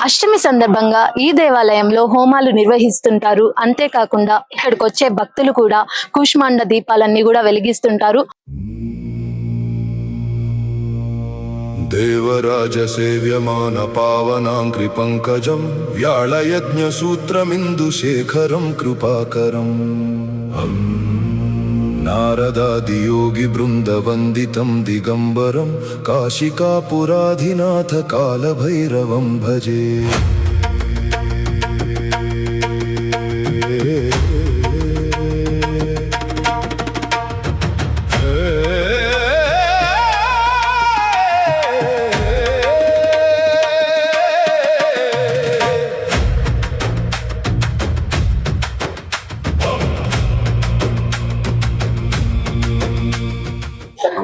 అష్టమి సందర్భంగా ఈ దేవాలయంలో హోమాలు నిర్వహిస్తుంటారు. అంతేకాకుండా ఇక్కడికి వచ్చే భక్తులు కూడా కూష్మాండ దీపాలన్నీ కూడా వెలిగిస్తుంటారు. దేవరాజ సేవ్యమాన పావనాంగ్రి పంకజం వ్యాళయజ్ఞ సూత్రమిందు శేఖరం కృపాకరం నారదాది యోగి బృంద వందితం దిగంబరం కాశికాపురాధినాథ కాలభైరవం భజే.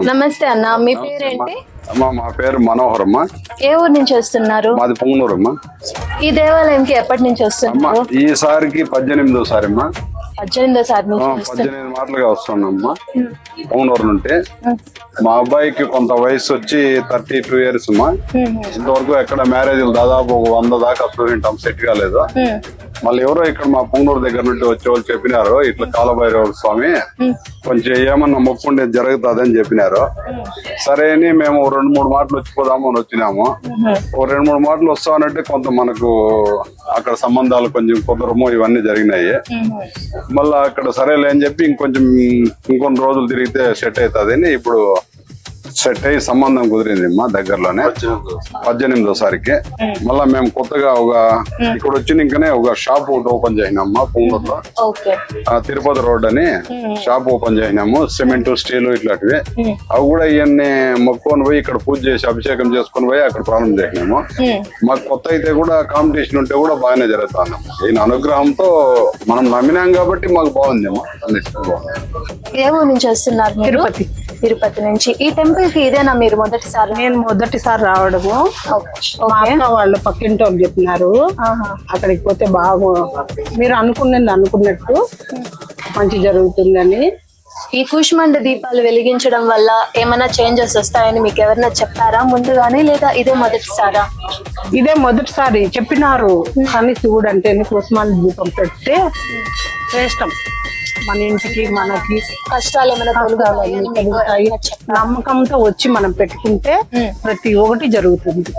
నమస్తే అన్న, మీ పేరేంటి? అమ్మా మా పేరు మనోహర్ అమ్మా. ఏ ఊరు నుంచి వస్తున్నారు? మాది పొంగనూరు అమ్మా. ఈ దేవాలయంకి ఎప్పటి నుంచి వస్తున్నారు? ఈసారికి 18వ అమ్మా. 18వ నుంచి 18 మాటలుగా వస్తున్నామ్మా పొంగనూరు నుండి. మా అబ్బాయికి కొంత వయసు వచ్చి 32 years అమ్మా. ఇంతవరకు ఎక్కడ మ్యారేజ్ దాదాపు 100 దాకా చూసింటాం, సెట్ కాలేదు. మళ్ళీ ఎవరో ఇక్కడ మా పొంగనూరు దగ్గర నుండి వచ్చే వాళ్ళు చెప్పినారు, ఇట్లా కాలభైరవ స్వామి కొంచెం ఏమన్నా మొక్కుండే జరుగుతుంది అని చెప్పినారు. సరే అని మేము 2-3 మాటలు వచ్చిపోదాము అని వచ్చినాము. 2-3 మాటలు వస్తామంటే కొంత మనకు అక్కడ సంబంధాలు కొంచెం కుదరము ఇవన్నీ జరిగినాయి. మళ్ళా అక్కడ సరేలే అని చెప్పి ఇంకొన్ని రోజులు తిరిగితే సెట్ అవుతుంది అని ఇప్పుడు సెట్ అయ్యి సంబంధం కుదిరింది మా దగ్గరలోనే 18వ మళ్ళా మేము కొత్తగా ఇక్కడ వచ్చినాకనే ఒక షాప్ ఒకటి ఓపెన్ చేసినామ్మా పొంగూరులో. తిరుపతి రోడ్ అని షాప్ ఓపెన్ చేసినాము. సిమెంట్ స్టీల్ ఇట్లాంటివి అవి కూడా ఇవన్నీ మొక్కుకొని పోయి ఇక్కడ పూజ చేసి అభిషేకం చేసుకొని పోయి అక్కడ ప్రారంభం చేసినాము. మాకు కొత్త అయితే కూడా కాంపిటీషన్ ఉంటే కూడా బాగానే జరుగుతాను. ఈయన అనుగ్రహంతో మనం నమ్మినాం కాబట్టి మాకు బాగుంది అమ్మా. ఏ ఊరు నుంచి వస్తున్నారు? తిరుపతి నుంచి. ఈ టెంపుల్ కి ఇదేనా మీరు మొదటిసారి? నేను మొదటిసారి రావడము. మా అక్క వాళ్ళు పక్కింటి వాళ్ళు చెప్పినారు అక్కడికి పోతే బాగు, మీరు అనుకున్నట్టు మంచి జరుగుతుందని. ఈ కూష్మాండ దీపాలు వెలిగించడం వల్ల ఏమైనా చేంజెస్ వస్తాయని మీకు ఎవరైనా చెప్పారా ముందుగానే, లేదా ఇదే మొదటిసారా? ఇదే మొదటిసారి చెప్పినారు. కానీ శివుడు అంటే కూష్మాండ దీపం పెడితే శ్రేష్టం. మన ఇంటికి మనకి కష్టాలు ఏమైనా కలుగుతాయి. నమ్మకంతో వచ్చి మనం పెట్టుకుంటే ప్రతి ఒక్కటి జరుగుతుంది.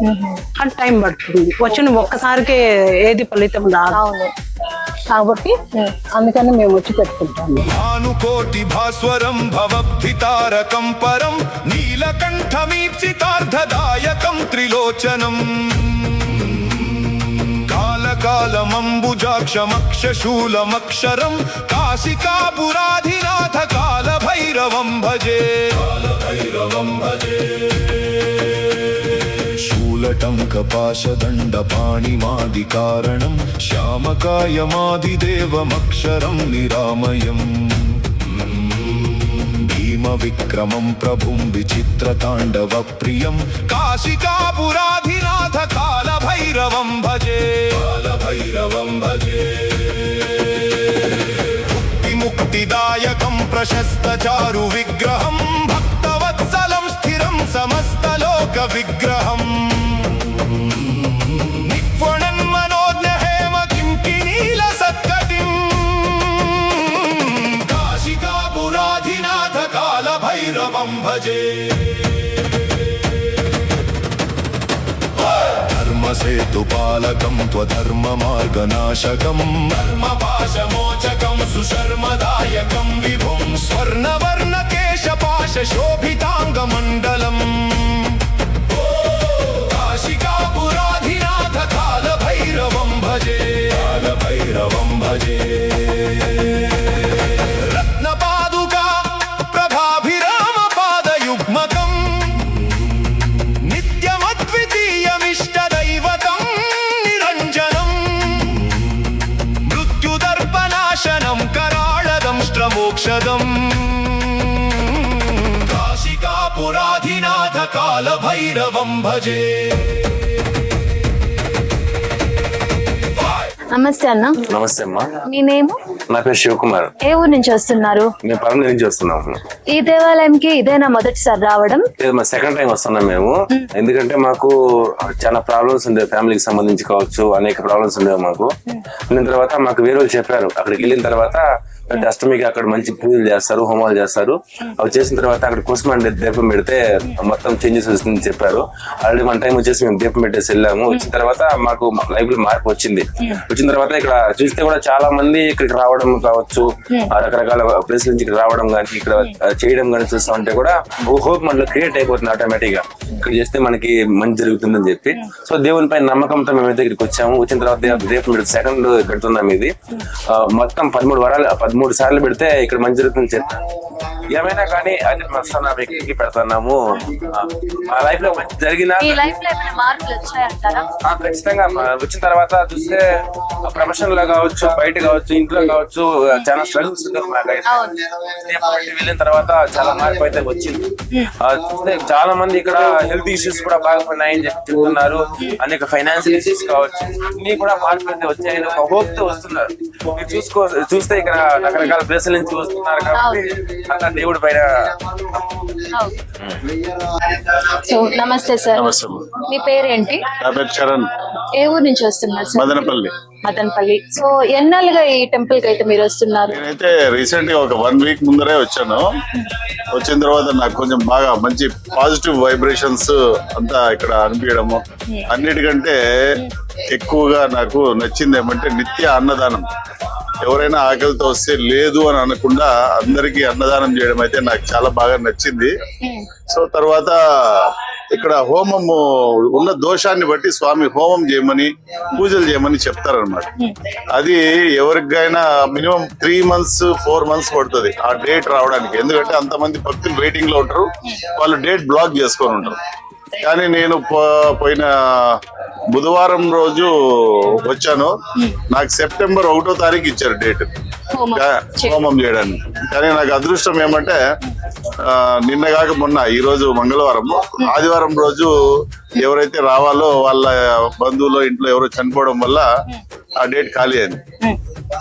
కానీ టైం పడుతుంది. వచ్చిన ఒక్కసారికే ఏది ఫలితం రాదు కాబట్టి అందుకని మేము వచ్చి పెట్టుకుంటాము. భానుకోటి భాస్వరం భవబ్ధితారకం పరం నీలకంఠమీప్సితార్థదాయకం త్రిలోచనం కాలకాలమంబుజాక్షమక్షశూలమక్షరం కాశికాపురాధినాథ కాలభైరవం భజే. శూలటంకపాశదండపాణిమాదికారణం శ్యామకాయమాదిదేవమక్షరం నిరామయం విక్రమం ప్రభుం విచిత్రతాండవ ప్రియం కాశికాపురాధినాథ కాలభైరవం భజే. ముక్తిదాయకం ప్రశస్త చారు విగ్రహం భక్తవత్సలం స్థిరం సమస్తలోక విగ్రహం భజే. ధర్మసేతుపాలకం త్వధర్మ మార్గనాశకం ధర్మపాశమోచకం సుశర్మదాయకం విభుం స్వర్ణవర్ణకేశపాశ శోభితాంగమండలం కాశికాపురాధినాథ కాలభైరవం భజే. కాశికాపురాధినాథ కాలభైరవం భజే. నమస్తే అన్న. నమస్తే అమ్మా, మీ నేము? నా పేరు శివకుమార్. ఏ ఊరు నుంచి వస్తున్నారు? మేము పర్మనెంట్ నుంచి వస్తున్నాము. ఈ దేవాలయంకి ఇదేనా మొదటిసారి రావడం? ఇది మా సెకండ్ టైం వస్తున్నాం మేము. ఎందుకంటే మాకు చాలా ప్రాబ్లమ్స్ ఉండేవి, ఫ్యామిలీకి సంబంధించి కావచ్చు, అనేక ప్రాబ్లమ్స్ ఉండేవి మాకు. వెళ్ళిన తర్వాత మాకు వేరే వాళ్ళు చెప్పారు, అక్కడికి వెళ్ళిన తర్వాత అంటే అష్టమికి అక్కడ మంచి పూజలు చేస్తారు, హోమాలు చేస్తారు. అవి చేసిన తర్వాత అక్కడ కుసుమాండ దీపం పెడితే మొత్తం చేంజెస్ వస్తుందని చెప్పారు. ఆల్రెడీ మన టైం వచ్చేసి మేము దీపం పెట్టేసి వెళ్ళాము. వచ్చిన తర్వాత మాకు లైఫ్ లో మార్పు వచ్చింది. వచ్చిన తర్వాత ఇక్కడ చూస్తే కూడా చాలా మంది ఇక్కడికి రావడం కావచ్చు, రకరకాల ప్లేస్ నుంచి ఇక్కడ రావడం కానీ ఇక్కడ చేయడం కానీ చూస్తా ఉంటే కూడా హోప్ మనలో క్రియేట్ అయిపోతుంది ఆటోమేటిక్ గా. ఇక్కడ చేస్తే మనకి మంచి జరుగుతుందని చెప్పి సో దేవుని పైన నమ్మకంతో మేమైతే ఇక్కడికి వచ్చాము. వచ్చిన తర్వాత దీపం పెడితే సెకండ్ పెడుతున్నాం. ఇది మొత్తం 13 సార్లు పెడితే ఇక్కడ మంచి జరుగుతుంది చెప్పి ఏమైనా కానీ అది మస్తానా వ్యక్తికి పెడుతున్నాము. మా లైఫ్ లో మంచి జరిగిన ఖచ్చితంగా వచ్చిన తర్వాత చూస్తే ప్రొఫెషన్ లో కావచ్చు, బయట కావచ్చు, ఇంట్లో కావచ్చు, చాలా స్ట్రగుల్స్ వెళ్ళిన తర్వాత చాలా మార్పు అయితే వచ్చింది. చూస్తే చాలా మంది ఇక్కడ హెల్త్ ఇష్యూస్ కూడా బాగున్నాయని చెప్తున్నారు. అనేక ఫైనాన్షియల్ ఇష్యూస్ కావచ్చు, ఇన్ని కూడా మార్పు అయితే వచ్చాయని ఒక హోప్ తో వస్తున్నారు. మీరు చూస్తే ఇక్కడ రకరకాల ప్లేసుల నుంచి వస్తున్నారు కాబట్టి అలా దేవుడి పైన. సో నమస్తే సార్, మీ పేరేంటి? నా పేరు చరణ్. ఏ ఊరు నుంచి వస్తున్నారు సార్? మదనపల్లి. మదనపల్లి. సో ఎన్నాళ్ళుగా ఈ టెంపుల్ కి అయితే మీరు వస్తున్నారు? నేనైతే రీసెంట్ గా ఒక 1 వీక్ ముందరే వచ్చాను. వచ్చిన తర్వాత నాకు కొంచెం బాగా మంచి పాజిటివ్ వైబ్రేషన్స్ అంతా ఇక్కడ అనిపించడము. అన్నిటికంటే ఎక్కువగా నాకు నచ్చింది ఏమంటే నిత్య అన్నదానం. ఎవరైనా ఆకలితో వస్తే లేదు అని అనకుండా అందరికీ అన్నదానం చేయడం అయితే నాకు చాలా బాగా నచ్చింది. సో తర్వాత ఇక్కడ హోమము ఉన్న దోషాన్ని బట్టి స్వామి హోమం చేయమని, పూజలు చేయమని చెప్తారనమాట. అది ఎవరికైనా మినిమం 3 months 4 months పడుతుంది ఆ డేట్ రావడానికి. ఎందుకంటే అంతమంది భక్తులు వెయిటింగ్ లో ఉంటారు, వాళ్ళు డేట్ బ్లాక్ చేసుకొని ఉంటారు. కానీ నేను పోయిన బుధవారం రోజు వచ్చాను. నాకు సెప్టెంబర్ 1వ తారీఖు ఇచ్చారు డేట్ హోమం చేయడానికి. కానీ నాకు అదృష్టం ఏమంటే నిన్న కాక మొన్న, ఈ రోజు మంగళవారం, ఆదివారం రోజు ఎవరైతే రావాలో వాళ్ళ బంధువులు ఇంట్లో ఎవరో చనిపోవడం వల్ల ఆ డేట్ ఖాళీ అయింది.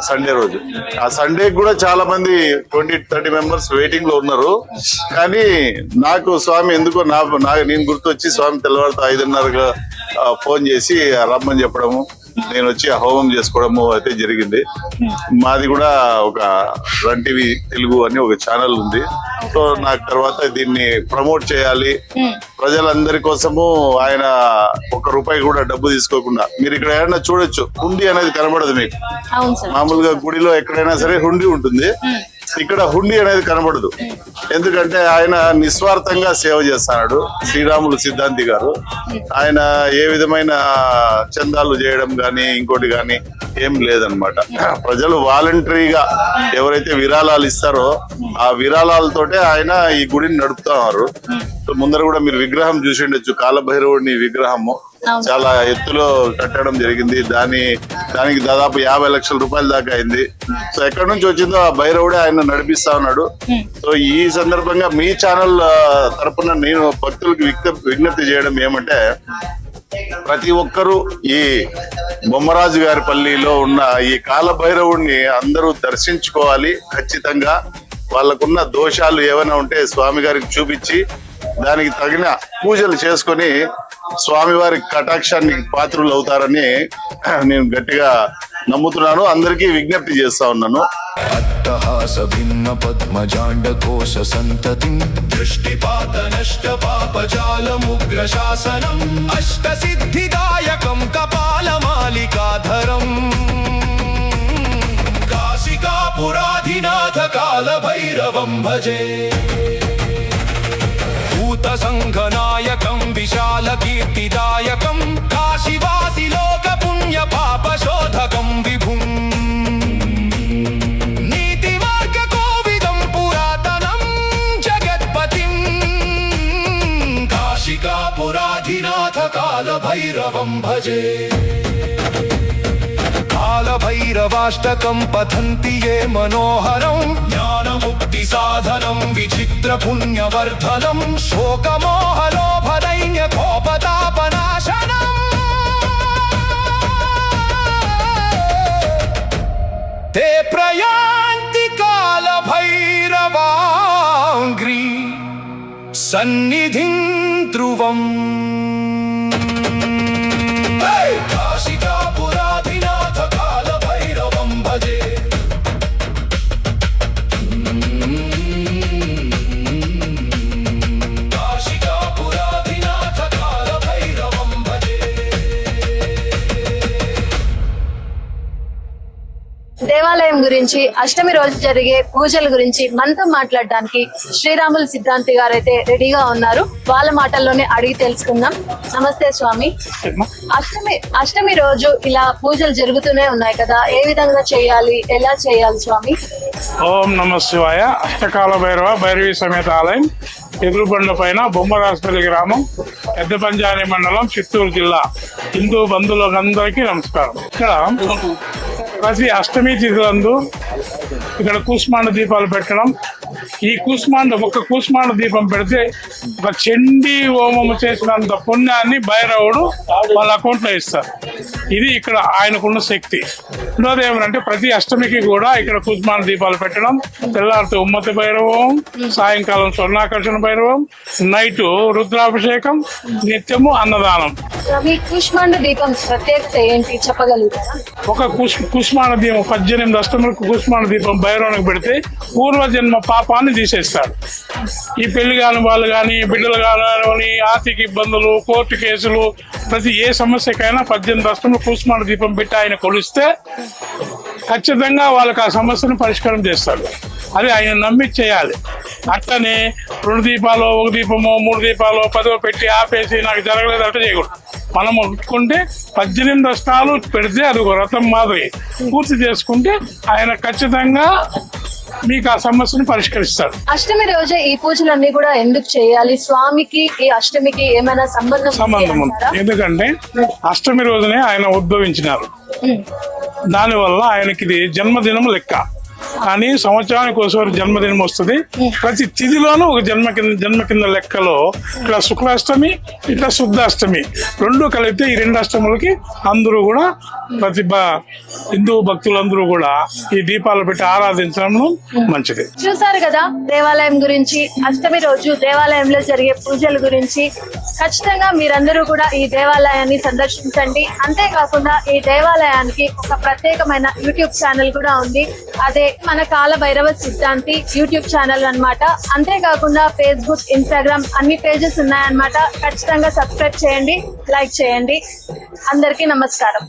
సండే రోజు, ఆ సండే కూడా చాలా మంది 20-30 మెంబర్స్ వెయిటింగ్ లో ఉన్నారు. కానీ నాకు స్వామి ఎందుకో నేను గుర్తొచ్చి స్వామి తెల్లవారితో 5:30 ఫోన్ చేసి రమ్మని చెప్పడము, నేను వచ్చి ఆ హోమం చేసుకోవడము అయితే జరిగింది. మాది కూడా ఒక రన్ టీవీ తెలుగు అని ఒక ఛానల్ ఉంది. సో నాకు తర్వాత దీన్ని ప్రమోట్ చేయాలి, ప్రజలందరి కోసము. ఆయన 1 రూపాయి కూడా డబ్బు తీసుకోకుండా, మీరు ఇక్కడ ఏదైనా చూడొచ్చు, హుండీ అనేది కనబడదు మీకు. మామూలుగా గుడిలో ఎక్కడైనా సరే హుండీ ఉంటుంది, ఇక్కడ హుండీ అనేది కనబడదు. ఎందుకంటే ఆయన నిస్వార్థంగా సేవ చేస్తున్నాడు. శ్రీరాములు సిద్ధాంతి గారు, ఆయన ఏ విధమైన చందాలు చేయడం గాని ఇంకోటి గాని ఏం లేదనమాట. ప్రజలు వాలంటరీగా ఎవరైతే విరాళాలు ఇస్తారో ఆ విరాళాలతోటే ఆయన ఈ గుడిని నడుపుతున్నారు. ముందర కూడా మీరు విగ్రహం చూసిండొచ్చు, కాలభైరవుడిని విగ్రహము చాలా ఎత్తులో కట్టడం జరిగింది. దానికి దాదాపు 50 లక్షల రూపాయల దాకా అయింది. సో ఎక్కడి నుంచి వచ్చిందో ఆ భైరవుడే ఆయన నడిపిస్తా ఉన్నాడు. సో ఈ సందర్భంగా మీ ఛానల్ తరపున నేను భక్తులకు విజ్ఞప్తి చేయడం ఏమంటే, ప్రతి ఒక్కరూ ఈ బొమ్మరాజు గారి పల్లిలో ఉన్న ఈ కాలభైరవుడిని అందరూ దర్శించుకోవాలి. ఖచ్చితంగా వాళ్ళకున్న దోషాలు ఏమైనా ఉంటే స్వామి గారికి చూపించి దానికి తగిన పూజలు చేసుకొని స్వామివారి కటాక్షానికి పాత్రులు అవుతారని నేను గట్టిగా నమ్ముతున్నాను. అందరికీ విజ్ఞప్తి చేస్తా ఉన్నాను. అట్టహాస భిన్న పద్మజాండ కోశ సంతతిం దృష్టిపాత నష్ట పాపజాలముగ్ర శాసనం అష్ట సిద్ధిదాయకం కపాలమాలికాధరం కాశికాపురాధినాథ కాలభైరవం భజే సంఘనాయకం విశాల కీర్తిదాయకం కాశీవాసి లోక పుణ్య పాప శోధకం విభుం నీతి మార్గ కోవిదం పురాతనం జగత్పతిం కాశికాపురాధినాథ కాలభైరవం భజే కాలభైరవాష్టకం పఠంతి ఏ మనోహరం జ్ఞానముక్తి సాధనం విచిత్ర పుణ్యవర్ధనం శోకమోహలోభదైన్య కోపతాపనాశనం సన్నిధిం ధ్రువం కాశికాపురాధినాథ కాల భైరవం భజే కాశికాపురాధినాథ కాల భైరవం భజే. దేవాలయం గురించి, అష్టమి రోజు జరిగే పూజల గురించి మనతో మాట్లాడడానికి శ్రీరాములు సిద్ధాంతి గారు అయితే రెడీగా ఉన్నారు. వాళ్ళ మాటల్లోనే అడిగి తెలుసుకుందాం. నమస్తే స్వామి. అష్టమి రోజు ఇలా పూజలు జరుగుతూనే ఉన్నాయి కదా, ఏ విధంగా చేయాలి, ఎలా చేయాలి స్వామి? ఓం నమ శివాయ. అష్టకాల భైరవ భైరవి సమేత ఆలయం, ఎదురుబండ పైన బొమ్మరాజపల్లి గ్రామం, పెద్ద పంజాని మండలం, చిత్తూరు జిల్లా. హిందూ బంధువులందరికీ నమస్కారం. ఇక్కడ ప్రతి అష్టమి తిథులందు ఇక్కడ కూష్మాండ దీపాలు పెట్టడం. ఈ ఒక కూష్మాండ దీపం పెడితే ఒక చండీ హోమము చేసినంత పుణ్యాన్ని భైరవుడు వాళ్ళ అకౌంట్ లో ఇస్తారు. ఇది ఇక్కడ ఆయనకున్న శక్తి. రెండోది ఏమంటే ప్రతి అష్టమికి కూడా ఇక్కడ కూష్మాండ దీపాలు పెట్టడం. తెల్లారితే ఉమ్మతి భైరవం, సాయంకాలం స్వర్ణాకర్షణ భైరవం, నైట్ రుద్రాభిషేకం, నిత్యము అన్నదానం. స్వామి, కూష్మాండ దీపం ప్రత్యేకత ఏంటి చెప్పగలుగుతారా? ఒక కూష్మాండ దీపం 18 అష్టములకు కూష్మాండ దీపం భైరవునికి పెడితే పూర్వజన్మ పాపాన్ని తీసేస్తాడు. ఈ పెళ్లి కాని వాళ్ళు కానీ, బిడ్డలు కాని, ఆర్థిక ఇబ్బందులు, కోర్టు కేసులు, ప్రతి ఏ సమస్యకైనా 18 అష్టములు కూష్మాండ దీపం పెట్టి ఆయన కొలిస్తే ఖచ్చితంగా వాళ్ళకి ఆ సమస్యను పరిష్కారం చేస్తాడు. అది ఆయన నమ్మి చేయాలి. అట్లనే 2 దీపాలు, 1 దీపము, 3 దీపాలు, 10 పెట్టి ఆపేసి నాకు జరగలేదు అంటే చేయకూడదు. మనం ఒప్పుకుంటే 18 అష్టాలు పెడితే అది ఒక రథం మాదిరి పూర్తి చేసుకుంటే ఆయన ఖచ్చితంగా మీకు ఆ సమస్యను పరిష్కరిస్తాడు. అష్టమి రోజే ఈ పూజలన్నీ కూడా ఎందుకు చేయాలి? స్వామికి ఈ అష్టమికి ఏమైనా సంబంధం ఉంది. ఎందుకంటే అష్టమి రోజునే ఆయన ఉద్భవించినారు. దానివల్ల ఆయనకి ఇది జన్మదినం లెక్క. కానీ సంవత్సరానికి ఒకసారి జన్మదినం వస్తుంది. ప్రతి తిథిలోనూ ఒక జన్మ కింద లెక్కలో ఇట్లా శుక్లాష్టమి, ఇట్లా శుద్ధాష్టమి 2 కలిపితే ఈ 2 అష్టములకి అందరూ కూడా ప్రతి హిందూ భక్తులందరూ కూడా ఈ దీపాలు పెట్టి ఆరాధించడం మంచిది. చూసారు కదా దేవాలయం గురించి, అష్టమి రోజు దేవాలయంలో జరిగే పూజల గురించి. ఖచ్చితంగా మీరందరూ కూడా ఈ దేవాలయాన్ని సందర్శించండి. అంతేకాకుండా ఈ దేవాలయానికి ఒక ప్రత్యేకమైన యూట్యూబ్ ఛానల్ కూడా ఉంది. అదే మన కాల భైరవ సిద్ధాంతి యూట్యూబ్ ఛానల్ అన్నమాట. అంతేకాకుండా ఫేస్బుక్, ఇన్స్టాగ్రామ్ అన్ని పేజెస్ ఉన్నాయన్నమాట. ఖచ్చితంగా సబ్స్క్రైబ్ చేయండి, లైక్ చేయండి. అందరికీ నమస్కారం.